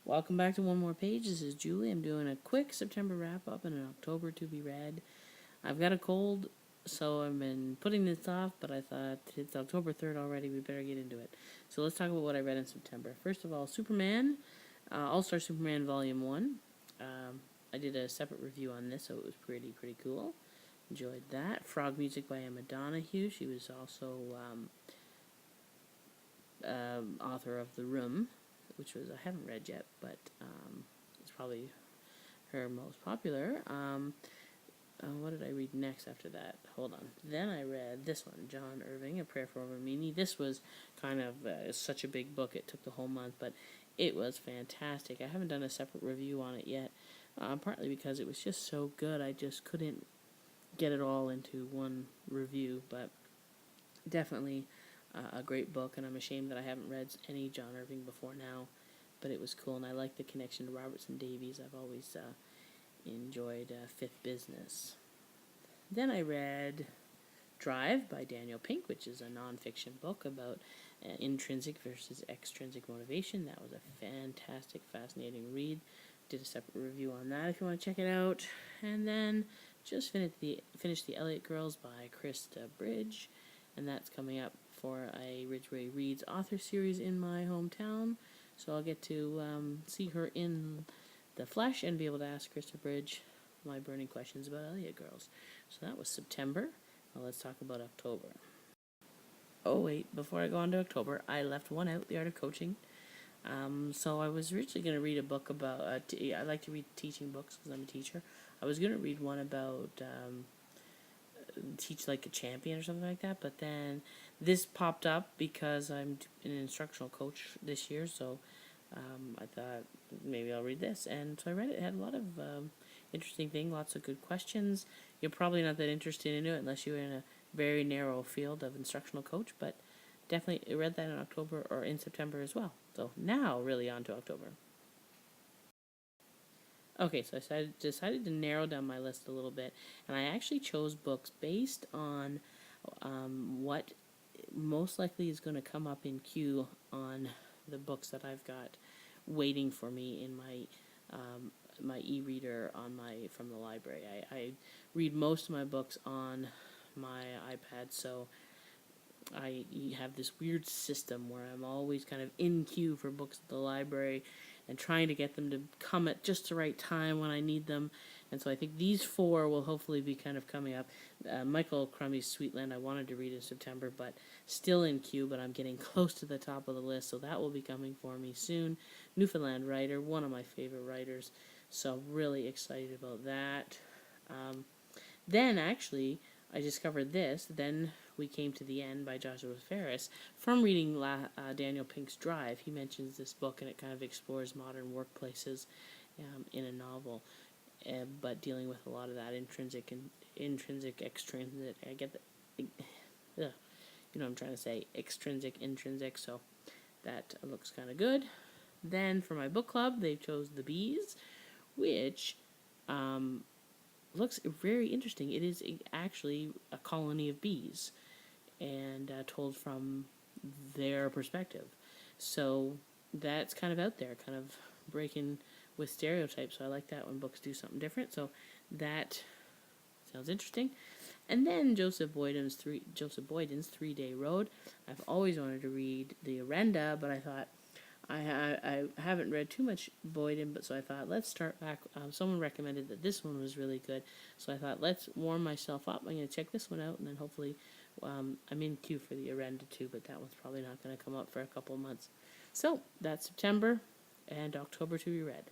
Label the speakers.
Speaker 1: Welcome back to One More Page. This is Julie. I'm doing a quick September wrap up and an October to be read. I've got a cold, so I've been putting this off, but I thought it's October 3rd already. We better get into it. So let's talk about what I read in September. First of all, Superman, All-Star Superman Volume 1. I did a separate review on this, so it was pretty cool. Enjoyed that. Frog Music by Emma Donahue. She was also author of The Room, which was I haven't read yet, but it's probably her most popular. What did I read next after that? Hold on. Then I read this one, John Irving, A Prayer for Romini. This was kind of such a big book, it took the whole month, but it was fantastic. I haven't done a separate review on it yet, partly because it was just so good. I just couldn't get it all into one review, but definitely a great book, and I'm ashamed that I haven't read any John Irving before now, but it was cool, and I like the connection to Robertson Davies. I've always enjoyed Fifth Business. Then I read Drive by Daniel Pink, which is a nonfiction book about intrinsic versus extrinsic motivation. That was a fantastic, fascinating read. Did a separate review on that if you want to check it out. And then just finished the Elliott Girls by Krista Bridge, and that's coming up for a Ridgeway Reads author series in my hometown. So I'll get to see her in the flesh and be able to ask Krista Bridge my burning questions about Elliott Girls. So that was September. Now let's talk about October. Oh wait, before I go on to October, I left one out, The Art of Coaching. So I was originally going to read a book about, I like to read teaching books because I'm a teacher. I was going to read one about Teach Like a Champion or something like that, but then this popped up because I'm an instructional coach this year, so I thought maybe I'll read this, and so I read it. It had a lot of interesting things, lots of good questions. You're probably not that interested in it unless you're in a very narrow field of instructional coach, but definitely read that in October or in September as well. So now really on to October. Okay, so I decided to narrow down my list a little bit, and I actually chose books based on what most likely is going to come up in queue on the books that I've got waiting for me in my e-reader from the library. I read most of my books on my iPad, so I have this weird system where I'm always kind of in queue for books at the library and trying to get them to come at just the right time when I need them. And so I think these four will hopefully be kind of coming up. Michael Crummey's Sweetland I wanted to read in September, but still in queue, but I'm getting close to the top of the list, so that will be coming for me soon. Newfoundland Writer, one of my favorite writers, so I'm really excited about that. Then, actually, I discovered this. Then we came to the end by Joshua Ferris. From reading Daniel Pink's Drive, he mentions this book, and it kind of explores modern workplaces in a novel, but dealing with a lot of that intrinsic, extrinsic. I get that. You know what I'm trying to say, extrinsic, intrinsic. So that looks kind of good. Then for my book club, they chose The Bees, which looks very interesting. It is actually a colony of bees, and told from their perspective. So that's kind of out there, kind of breaking with stereotypes. So I like that when books do something different. So that sounds interesting. And then Joseph Boyden's 3-Day Road. I've always wanted to read The Arenda, but I thought I haven't read too much Boyden, but so I thought let's start back. Someone recommended that this one was really good, so I thought let's warm myself up. I'm going to check this one out, and then hopefully I'm in queue for The Arenda too, but that one's probably not going to come up for a couple of months. So that's September and October to be read.